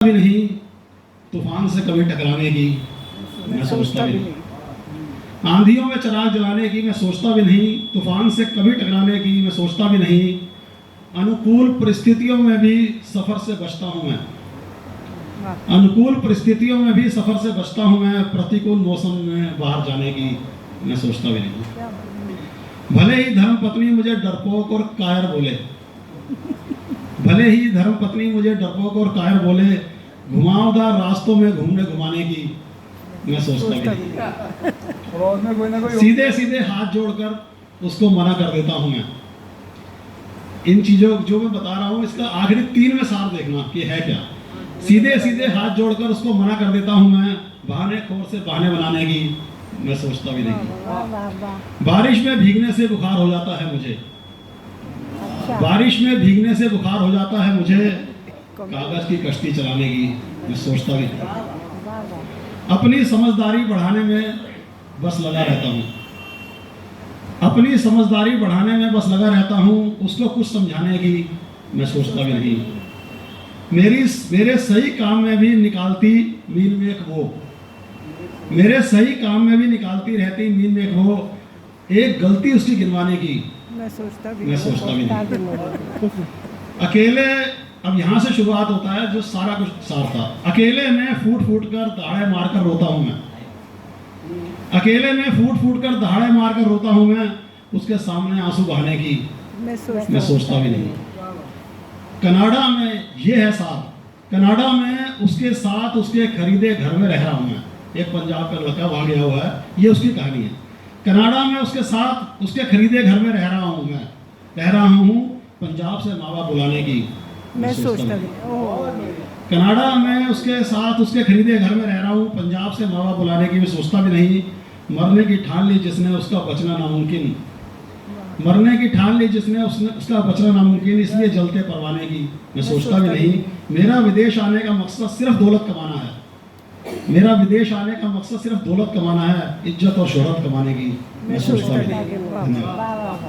भी नहीं तूफान से कभी टकराने की मैं सोचता भी नहीं, आंधियों में चिराग जलाने की मैं सोचता भी नहीं, तूफान से कभी टकराने की मैं सोचता भी नहीं, अनुकूल परिस्थितियों में भी सफ़र से बचता हूँ मैं, अनुकूल परिस्थितियों में भी सफ़र से बचता हूँ मैं, प्रतिकूल मौसम में बाहर जाने की मैं सोचता भी नहीं। भले ही धर्मपत्नी मुझे डरपोक और कायर बोले, भले ही धर्मपत्नी मुझे डरपोक और कायर बोले, घुमावदार रास्तों में घूमने घुमाने की मैं सोचता भी नहीं। सीधे सीधे हाथ जोड़कर उसको मना कर देता हूँ मैं। इन चीज़ों जो मैं बता रहा हूँ इसका आखिरी 3 में सार देखना कि है क्या। सीधे सीधे हाथ जोड़कर उसको मना कर देता हूँ मैं, बहाने खोर से बहाने बनाने की मैं सोचता भी नहीं। बारिश में भीगने से बुखार हो जाता है मुझे, बारिश में भीगने से बुखार हो जाता है मुझे, कागज की कश्ती चलाने की मैं सोचता भी नहीं। अपनी समझदारी बढ़ाने में बस लगा रहता हूँ, अपनी समझदारी बढ़ाने में बस लगा रहता हूँ, उसको कुछ समझाने की मैं सोचता भी नहीं। मेरे सही काम में भी निकालती मील में एक वो, मेरे सही काम में भी निकालती रहती मील में एक वो, एक गलती उसकी गिनवाने की मैं सोचता भी नहीं। अकेले, अब यहाँ से शुरुआत होता है जो सारा कुछ सार था। अकेले में फूट फूट कर दहाड़े मारकर रोता हूँ मैं, अकेले में फूट फूट कर दहाड़े मारकर रोता हूँ मैं, उसके सामने आंसू बहाने की मैं सोचता भी नहीं। कनाडा में ये है साथ, कनाडा में उसके साथ उसके खरीदे घर में रह रहा हूँ मैं। एक पंजाब का लड़का वहाँ गया हुआ है, ये उसकी कहानी है। कनाडा में उसके साथ उसके खरीदे घर में रह रहा हूँ मैं, रह रहा हूँ पंजाब से माँ बाप बुलाने की मैं सोचता भी। कनाडा में उसके साथ उसके खरीदे घर में रह रहा हूँ, पंजाब से माँ बाप बुलाने की मैं सोचता भी नहीं। मरने की ठान ली जिसने उसका बचना नामुमकिन, मरने की ठान ली जिसने उसका बचना नामुमकिन, इसलिए जलते परवाने की मैं सोचता भी नहीं। मेरा विदेश आने का मकसद सिर्फ दौलत कमाना है, मेरा विदेश आने का मकसद सिर्फ दौलत कमाना है, इज्जत और शोहरत कमाने की मैं सोचता भी नहीं। धन्यवाद।